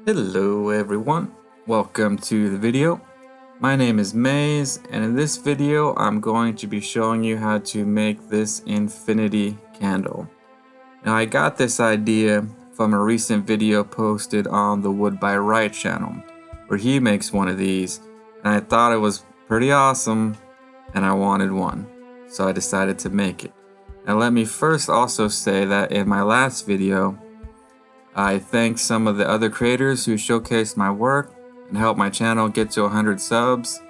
Hello everyone, welcome to the video. My name is Maze, and in this video I'm going to be showing you how to make this infinity candle. Now I got this idea from a recent video posted on the Wood by Wright channel, where he makes one of these, and I thought it was pretty awesome and I wanted one, so I decided to make it. Now let me first also say that in my last video I thank some of the other creators who showcased my work and helped my channel get to 100 subs.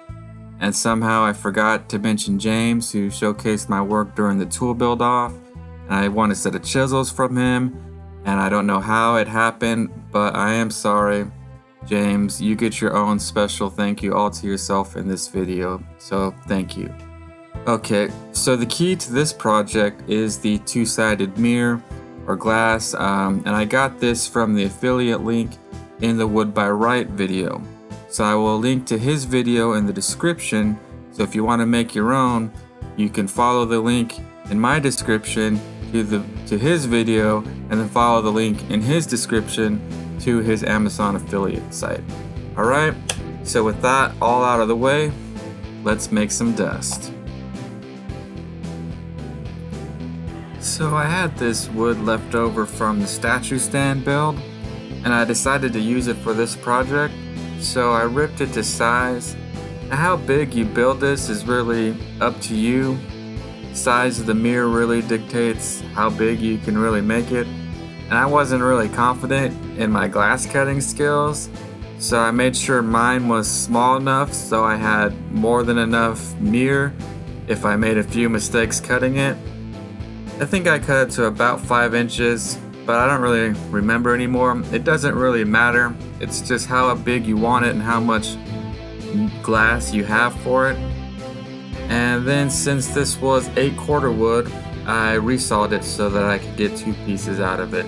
And somehow I forgot to mention James, who showcased my work during the tool build off. And I won a set of chisels from him. And I don't know how it happened, but I am sorry. James, you get your own special thank you all to yourself in this video. So thank you. Okay, so the key to this project is the two-sided mirror or glass, and I got this from the affiliate link in the Wood by Wright video. So I will link to his video in the description, so if you want to make your own, you can follow the link in my description to his video, and then follow the link in his description to his Amazon affiliate site. Alright, so with that all out of the way, let's make some dust. So I had this wood left over from the statue stand build, and I decided to use it for this project, so I ripped it to size. Now how big you build this is really up to you. Size of the mirror really dictates how big you can really make it, and I wasn't really confident in my glass cutting skills, so I made sure mine was small enough so I had more than enough mirror if I made a few mistakes cutting it. I think I cut it to about 5 inches, but I don't really remember anymore. It doesn't really matter. It's just how big you want it and how much glass you have for it. And then since this was 8/4 wood, I resawed it so that I could get 2 pieces out of it.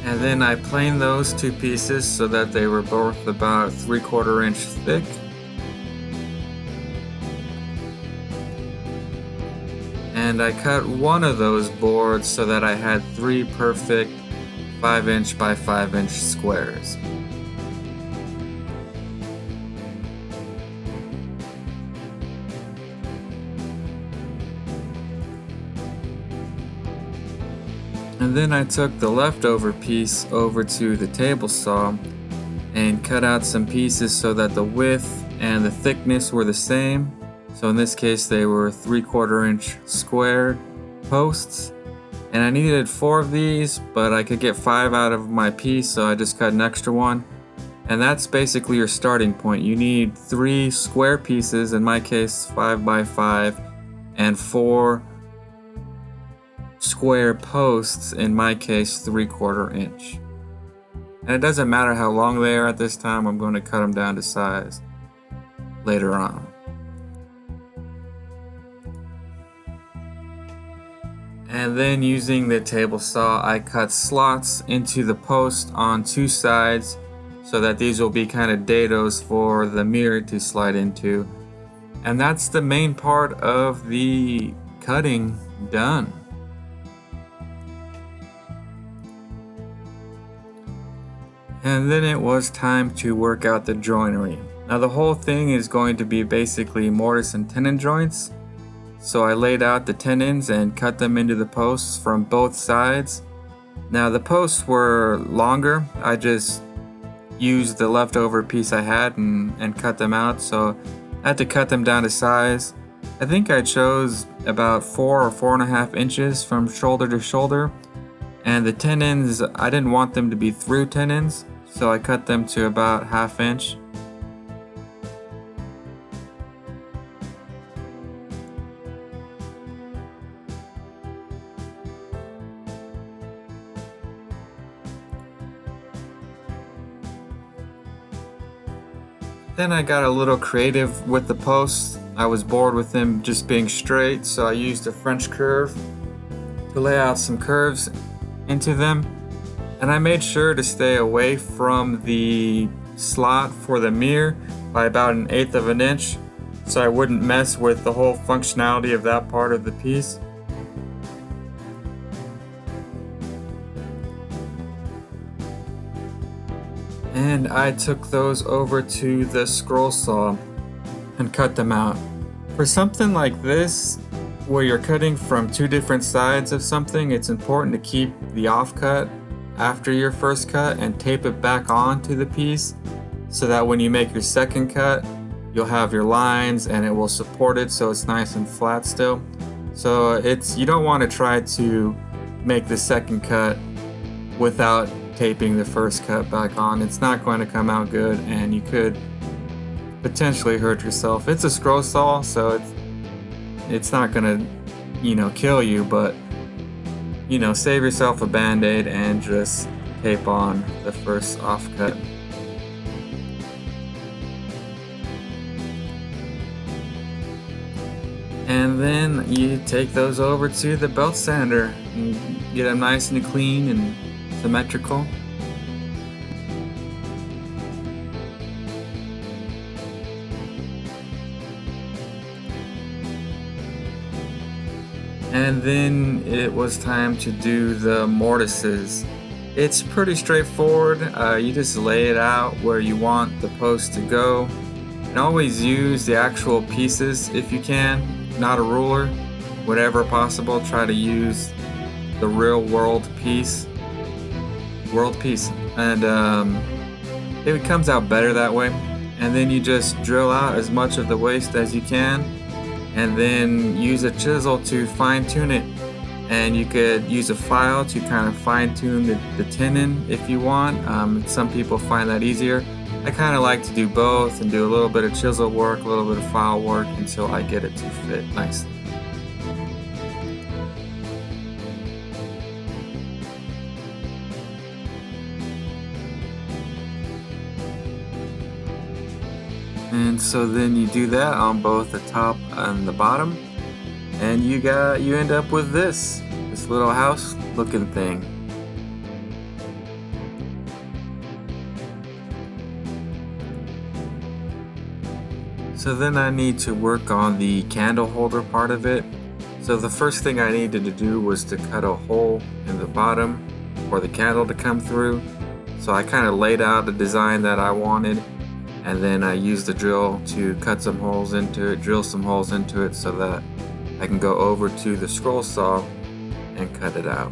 And then I planed those 2 pieces so that they were both about 3/4 inch thick. And I cut one of those boards so that I had 3 perfect 5" by 5" squares. And then I took the leftover piece over to the table saw and cut out some pieces so that the width and the thickness were the same. So in this case they were 3/4 inch square posts, and I needed 4 of these, but I could get 5 out of my piece, so I just cut an extra one. And that's basically your starting point. You need 3 square pieces, in my case 5 by 5, and 4 square posts, in my case 3/4 inch. And it doesn't matter how long they are at this time, I'm going to cut them down to size later on. And then using the table saw, I cut slots into the post on 2 sides so that these will be kind of dados for the mirror to slide into. And that's the main part of the cutting done. And then it was time to work out the joinery. Now the whole thing is going to be basically mortise and tenon joints. So I laid out the tenons and cut them into the posts from both sides. Now the posts were longer. I just used the leftover piece I had and cut them out. So I had to cut them down to size. I think I chose about 4 or 4.5 inches from shoulder to shoulder. And the tenons, I didn't want them to be through tenons, so I cut them to about 1/2 inch. Then I got a little creative with the posts. I was bored with them just being straight, so I used a French curve to lay out some curves into them. And I made sure to stay away from the slot for the mirror by about 1/8 of an inch, so I wouldn't mess with the whole functionality of that part of the piece. and I took those over to the scroll saw and cut them out. For something like this, where you're cutting from two different sides of something, it's important to keep the offcut after your first cut and tape it back onto the piece so that when you make your second cut, you'll have your lines and it will support it so it's nice and flat still. So you don't want to try to make the second cut without taping the first cut back on. It's not going to come out good and you could potentially hurt yourself. It's a scroll saw, so it's not gonna, kill you, but save yourself a band-aid and just tape on the first offcut. And then you take those over to the belt sander and get them nice and clean and symmetrical. And then it was time to do the mortises. It's pretty straightforward. You just lay it out where you want the post to go. And always use the actual pieces if you can, not a ruler. Whenever possible, try to use the real world piece. And it comes out better that way. And then you just drill out as much of the waste as you can, and then use a chisel to fine tune it. And you could use a file to kind of fine tune the tenon if you want. Some people find that easier. I kind of like to do both and do a little bit of chisel work, a little bit of file work until I get it to fit nicely. And so then you do that on both the top and the bottom, and you end up with this little house looking thing. So then I need to work on the candle holder part of it. So the first thing I needed to do was to cut a hole in the bottom for the candle to come through. So I kind of laid out the design that I wanted, and then I used the drill to cut some holes into it, drill some holes into it so that I can go over to the scroll saw and cut it out.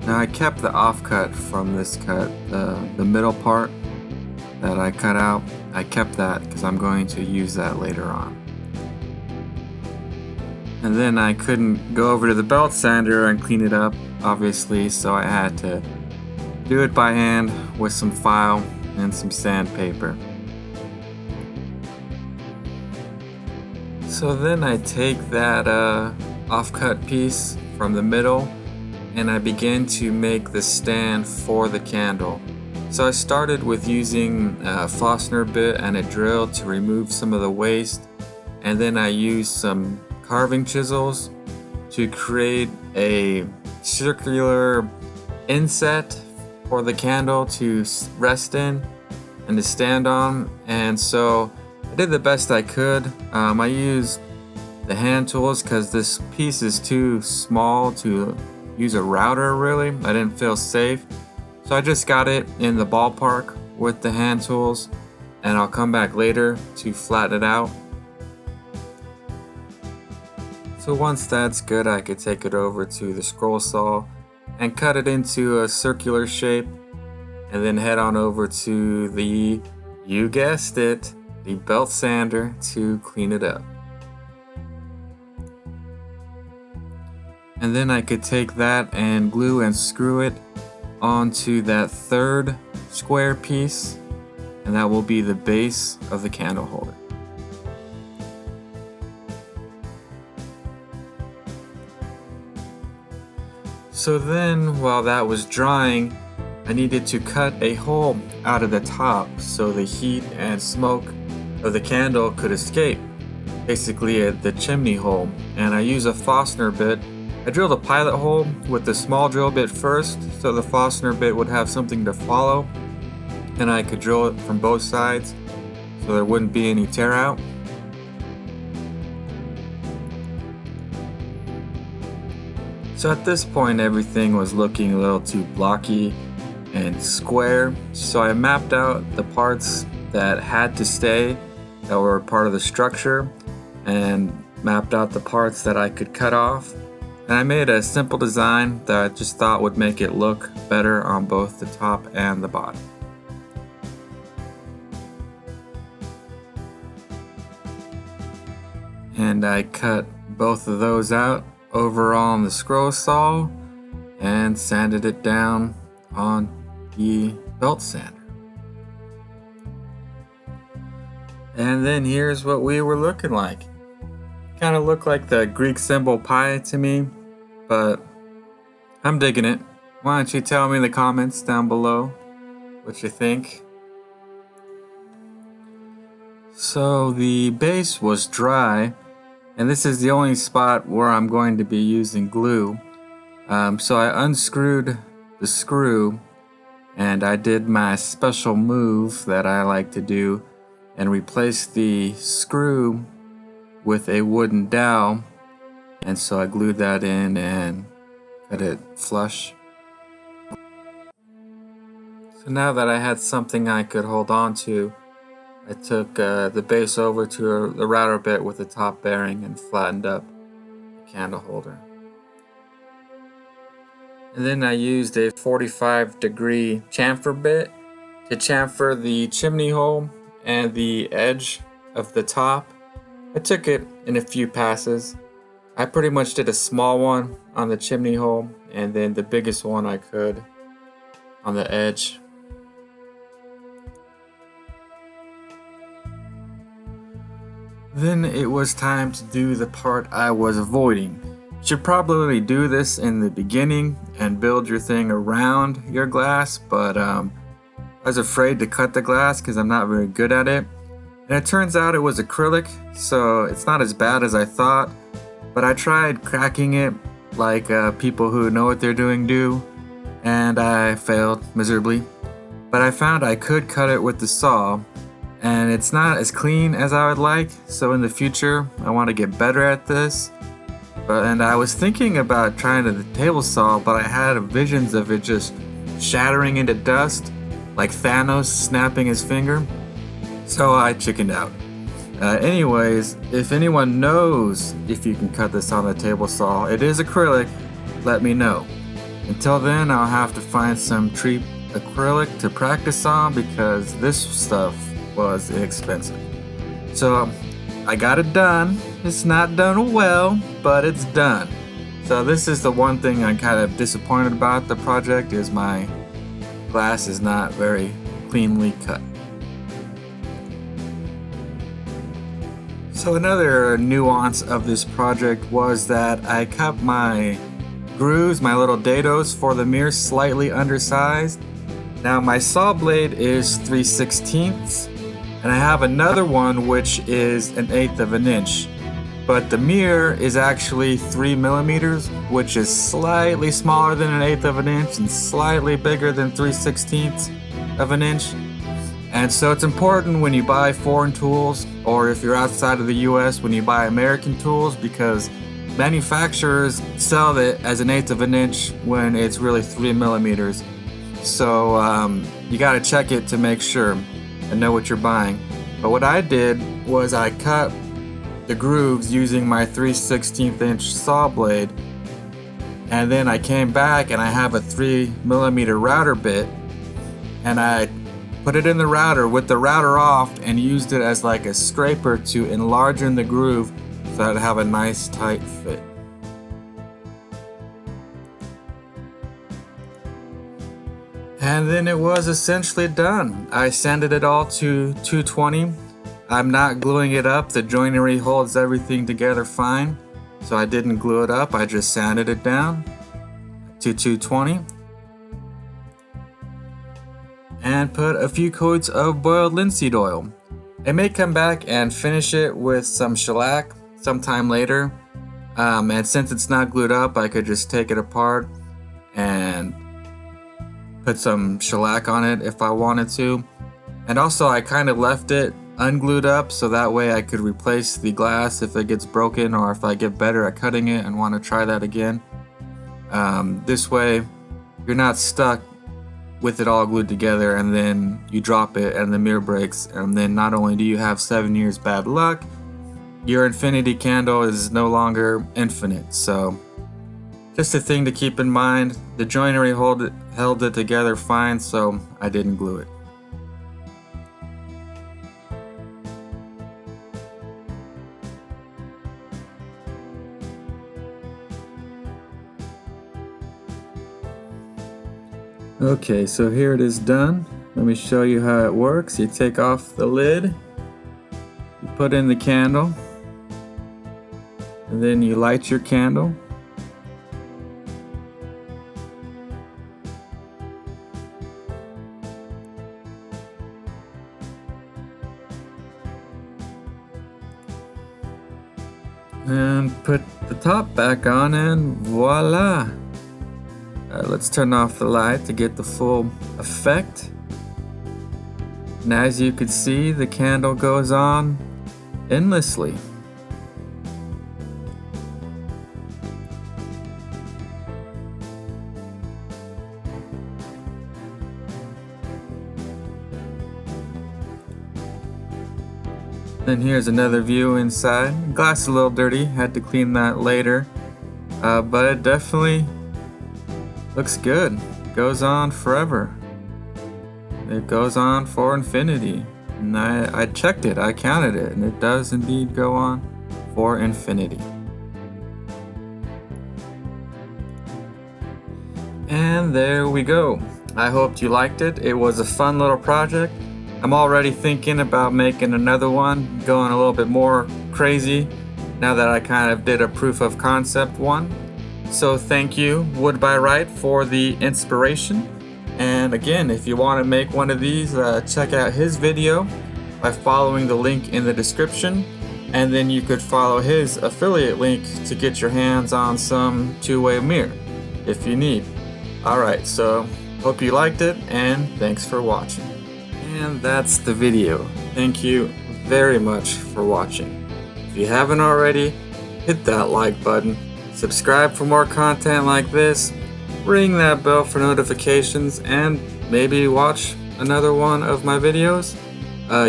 Now I kept the offcut from this cut, the middle part that I cut out. I kept that because I'm going to use that later on. And then I couldn't go over to the belt sander and clean it up, obviously, so I had to do it by hand with some file and some sandpaper. So then I take that offcut piece from the middle and I begin to make the stand for the candle. So I started with using a Forstner bit and a drill to remove some of the waste, and then I used some carving chisels to create a circular inset for the candle to rest in and to stand on. And so I did the best I could. I used the hand tools because this piece is too small to use a router really. I didn't feel safe. So I just got it in the ballpark with the hand tools, and I'll come back later to flatten it out. So once that's good, I could take it over to the scroll saw and cut it into a circular shape, and then head on over to the, you guessed it, the belt sander to clean it up. And then I could take that and glue and screw it onto that third square piece, and that will be the base of the candle holder. So then, while that was drying, I needed to cut a hole out of the top so the heat and smoke of the candle could escape, basically at the chimney hole. And I used a Forstner bit. I drilled a pilot hole with the small drill bit first so the Forstner bit would have something to follow, and I could drill it from both sides so there wouldn't be any tear out. So at this point everything was looking a little too blocky and square, so I mapped out the parts that had to stay, that were part of the structure, and mapped out the parts that I could cut off. And I made a simple design that I just thought would make it look better on both the top and the bottom. And I cut both of those out over on the scroll saw and sanded it down on the belt sander. And then here's what we were looking like. Kind of looked like the Greek symbol pi to me, but I'm digging it. Why don't you tell me in the comments down below what you think? So the base was dry, and this is the only spot where I'm going to be using glue. So I unscrewed the screw, and I did my special move that I like to do and replaced the screw with a wooden dowel, and so I glued that in and cut it flush. So now that I had something I could hold on to, I took the base over to the router bit with the top bearing and flattened up the candle holder. And then I used a 45-degree chamfer bit to chamfer the chimney hole and the edge of the top. I took it in a few passes. I pretty much did a small one on the chimney hole and then the biggest one I could on the edge. Then it was time to do the part I was avoiding. You should probably do this in the beginning and build your thing around your glass, but I was afraid to cut the glass because I'm not very good at it. And it turns out it was acrylic, so it's not as bad as I thought, but I tried cracking it like people who know what they're doing do, and I failed miserably. But I found I could cut it with the saw, and it's not as clean as I would like, so in the future I want to get better at this. And I was thinking about trying the table saw, but I had visions of it just shattering into dust like Thanos snapping his finger, so I chickened out. Anyways, if anyone knows if you can cut this on the table saw, it is acrylic, let me know. Until then, I'll have to find some cheap acrylic to practice on because this stuff was inexpensive. So I got it done. It's not done well, but it's done. So this is the one thing I'm kind of disappointed about the project, is my glass is not very cleanly cut. So another nuance of this project was that I cut my grooves, my little dados for the mirror, slightly undersized. Now my saw blade is 3/16, and I have another one which is 1/8 of an inch. But the mirror is actually 3 millimeters, which is slightly smaller than 1/8 of an inch and slightly bigger than 3/16 of an inch. And so it's important when you buy foreign tools, or if you're outside of the US, when you buy American tools, because manufacturers sell it as 1/8 of an inch when it's really 3 millimeters. So you gotta check it to make sure and know what you're buying. But what I did was I cut the grooves using my 3/16 inch saw blade, and then I came back and I have a 3 millimeter router bit, and I put it in the router with the router off and used it as like a scraper to enlarge in the groove so I'd have a nice tight fit. And then it was essentially done. I sanded it all to 220. I'm not gluing it up. The joinery holds everything together fine, so I didn't glue it up. I just sanded it down to 220 and put a few coats of boiled linseed oil. I may come back and finish it with some shellac sometime later, and since it's not glued up, I could just take it apart and put some shellac on it if I wanted to. And also I kind of left it unglued up so that way I could replace the glass if it gets broken, or if I get better at cutting it and want to try that again. This way you're not stuck with it all glued together and then you drop it and the mirror breaks, and then not only do you have 7 years bad luck, your infinity candle is no longer infinite. So just a thing to keep in mind. The joinery held it together fine, so I didn't glue it. Okay, so here it is done. Let me show you how it works. You take off the lid, you put in the candle, and then you light your candle. And put the top back on, and voila! Let's turn off the light to get the full effect. And as you can see, the candle goes on endlessly. Then here's another view inside. Glass is a little dirty, had to clean that later, but it definitely looks good. Goes on forever. It goes on for infinity. And I checked it, I counted it, and it does indeed go on for infinity. And there we go. I hoped you liked it. It was a fun little project. I'm already thinking about making another one, going a little bit more crazy now that I kind of did a proof of concept one. So thank you, Wood by Wright, for the inspiration. And again, if you want to make one of these, check out his video by following the link in the description. And then you could follow his affiliate link to get your hands on some two-way mirror if you need. Alright, so hope you liked it, and thanks for watching. And that's the video. Thank you very much for watching. If you haven't already, hit that like button. Subscribe for more content like this, ring that bell for notifications, and maybe watch another one of my videos.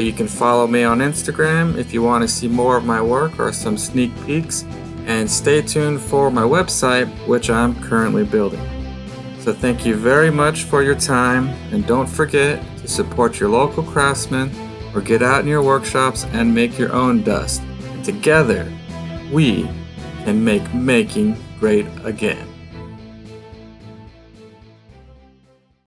You can follow me on Instagram if you want to see more of my work or some sneak peeks, and stay tuned for my website, which I'm currently building. So thank you very much for your time, and don't forget to support your local craftsmen or get out in your workshops and make your own dust. And together, we and make making great again.